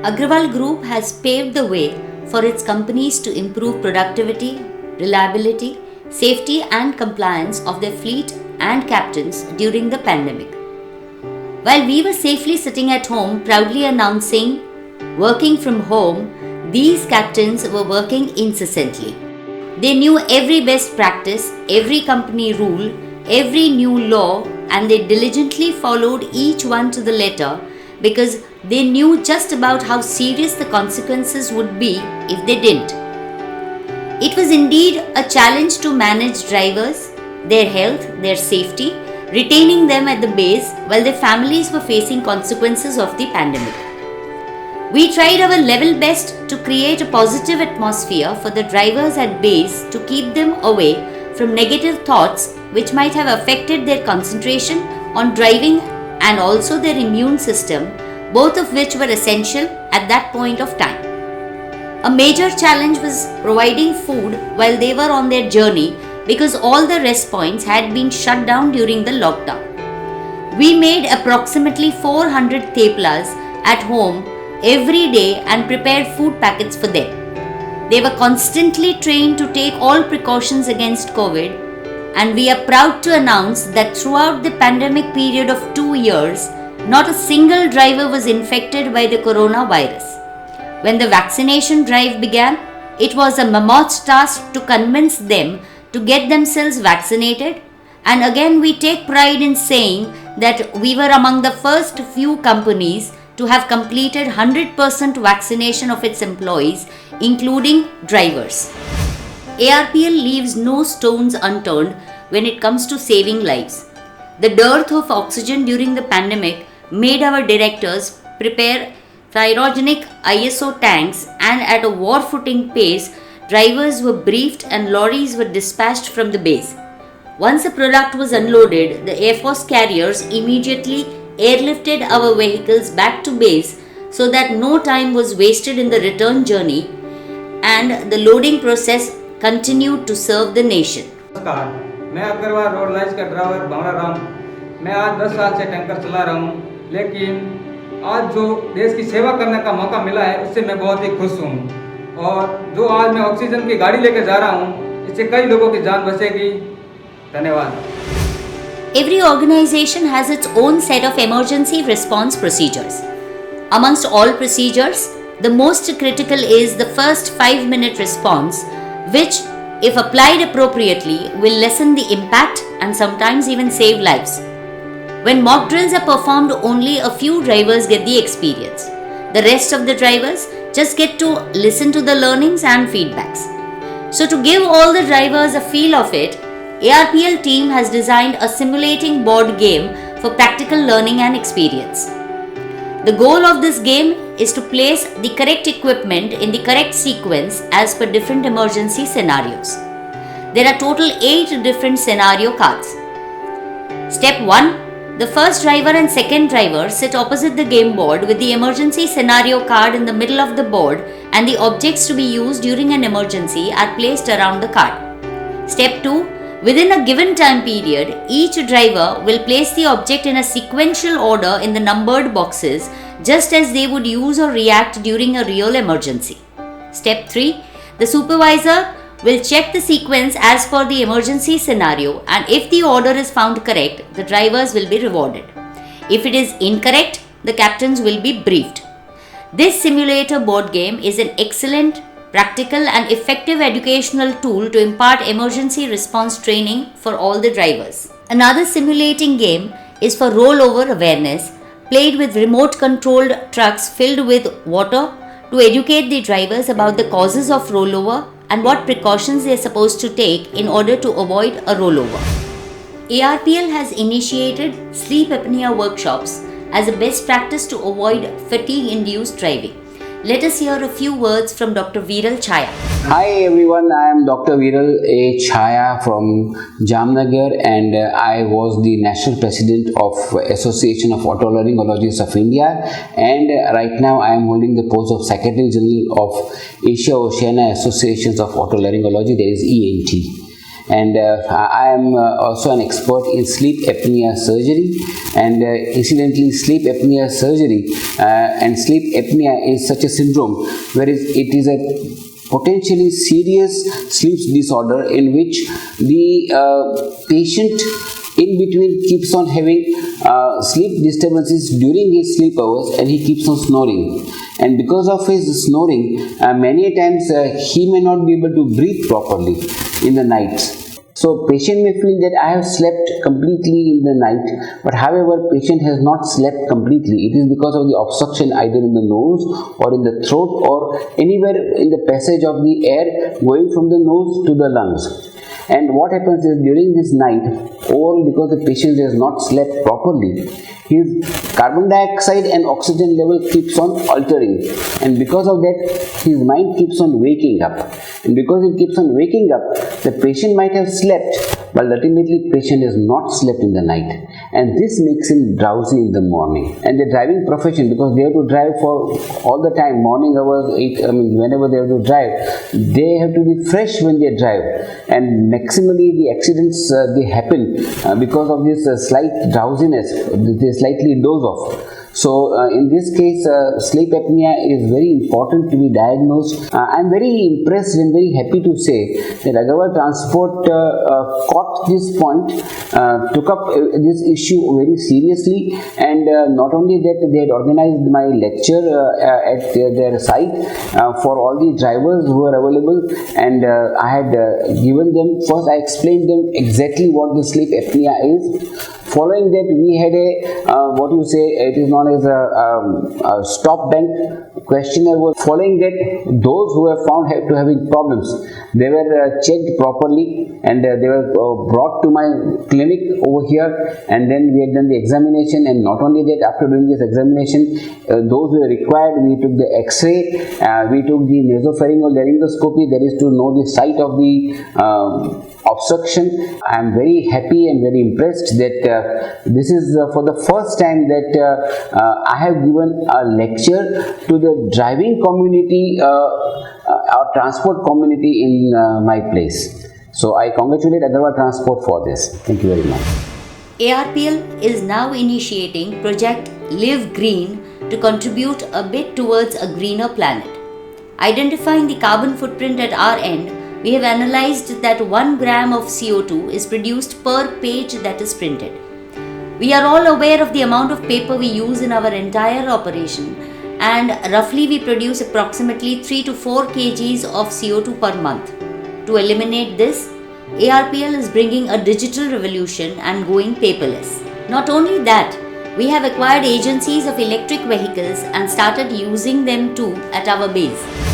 Agraval Group has paved the way for its companies to improve productivity, reliability, safety and compliance of their fleet and captains during the pandemic. While we were safely sitting at home proudly announcing working from home, these captains were working incessantly. They knew every best practice, every company rule, every new law, and they diligently followed each one to the letter because they knew just about how serious the consequences would be if they didn't. It was indeed a challenge to manage drivers, their health, their safety, retaining them at the base while their families were facing consequences of the pandemic. We tried our level best to create a positive atmosphere for the drivers at base to keep them away from negative thoughts which might have affected their concentration on driving and also their immune system, both of which were essential at that point of time. A major challenge was providing food while they were on their journey because all the rest points had been shut down during the lockdown. We made approximately 400 theplas at home every day and prepared food packets for them. They were constantly trained to take all precautions against COVID, and we are proud to announce that throughout the pandemic period of 2 years, not a single driver was infected by the coronavirus. When the vaccination drive began, it was a mammoth task to convince them to get themselves vaccinated, and again we take pride in saying that we were among the first few companies to have completed 100% vaccination of its employees, including drivers. ARPL leaves no stones unturned when it comes to saving lives. The dearth of oxygen during the pandemic made our directors prepare cryogenic ISO tanks, and at a war footing pace, drivers were briefed and lorries were dispatched from the base. Once the product was unloaded, the Air Force carriers immediately airlifted our vehicles back to base so that no time was wasted in the return journey, and the loading process continued to serve the nation. नमस्कार, मैं Agarwal roadlines का driver भावना राम। मैं आज 10 साल से tanker चला रहा हूँ, लेकिन आज जो देश की सेवा करने का मौका मिला है उससे मैं बहुत ही खुश हूँ। और जो आज मैं ऑक्सीजन की गाड़ी लेकर जा रहा हूँ, इससे कई लोगों की जान बचेगी। धन्यवाद। Every organization has its own set of emergency response procedures. Amongst all procedures, the most critical is the first 5-minute response, which, if applied appropriately, will lessen the impact and sometimes even save lives. When mock drills are performed, only a few drivers get the experience. The rest of the drivers just get to listen to the learnings and feedbacks. So to give all the drivers a feel of it, ARPL team has designed a simulating board game for practical learning and experience. The goal of this game is to place the correct equipment in the correct sequence as per different emergency scenarios. There are total 8 different scenario cards. Step 1. The first driver and second driver sit opposite the game board with the emergency scenario card in the middle of the board, and the objects to be used during an emergency are placed around the card. Step 2. Within a given time period, each driver will place the object in a sequential order in the numbered boxes, just as they would use or react during a real emergency. Step 3. The supervisor will check the sequence as per the emergency scenario, and if the order is found correct, the drivers will be rewarded. If it is incorrect, the captains will be briefed. This simulator board game is an excellent, practical and effective educational tool to impart emergency response training for all the drivers. Another simulating game is for rollover awareness, played with remote controlled trucks filled with water to educate the drivers about the causes of rollover and what precautions they are supposed to take in order to avoid a rollover. ARPL has initiated sleep apnea workshops as a best practice to avoid fatigue-induced driving. Let us hear a few words from Dr. Viral Chaya. Hi everyone, I am Dr. Viral A. Chaya from Jamnagar, and I was the National President of Association of Otolaryngologists of India, and right now I am holding the post of Secretary General of Asia Oceania Associations of Otolaryngology, that is ENT. and I am also an expert in sleep apnea surgery. And incidentally, sleep apnea surgery and sleep apnea is such a syndrome where it is a potentially serious sleep disorder in which the patient in between keeps on having sleep disturbances during his sleep hours, and he keeps on snoring. And because of his snoring, many a times he may not be able to breathe properly in the nights. So patient may feel that I have slept completely in the night, but however patient has not slept completely. It is because of the obstruction either in the nose or in the throat or anywhere in the passage of the air going from the nose to the lungs. And what happens is during this night, or because the patient has not slept properly, his carbon dioxide and oxygen level keeps on altering, and because of that his mind keeps on waking up, and because it keeps on waking up, the patient might have slept, but ultimately patient has not slept in the night, and this makes him drowsy in the morning. And the driving profession, because they have to drive for all the time, morning hours, whenever they have to drive, they have to be fresh when they drive, and maximally the accidents they happen because of this slight drowsiness, they slightly doze off. So in this case, sleep apnea is very important to be diagnosed. I am very impressed and very happy to say that Agraval Transport caught this point, took up this issue very seriously, and not only that, they had organized my lecture at their site for all the drivers who are available, and I had given them, first I explained them exactly what the sleep apnea is. Following that, we had it is known as a stop bank questionnaire. Following that, those who have found to having problems, they were checked properly, and they were brought to my clinic over here, and then we had done the examination. And not only that, after doing this examination, those who were required, we took the x-ray, we took the nasopharyngeal laryngoscopy, that is to know the site of the obstruction. I am very happy and very impressed that this is for the first time that I have given a lecture to the driving community or transport community in my place. So I congratulate Agraval Transport for this. Thank you very much. ARPL is now initiating Project Live Green to contribute a bit towards a greener planet. Identifying the carbon footprint at our end, we have analyzed that 1 gram of CO2 is produced per page that is printed. We are all aware of the amount of paper we use in our entire operation, and roughly we produce approximately 3 to 4 kgs of CO2 per month. To eliminate this, ARPL is bringing a digital revolution and going paperless. Not only that, we have acquired agencies of electric vehicles and started using them too at our base.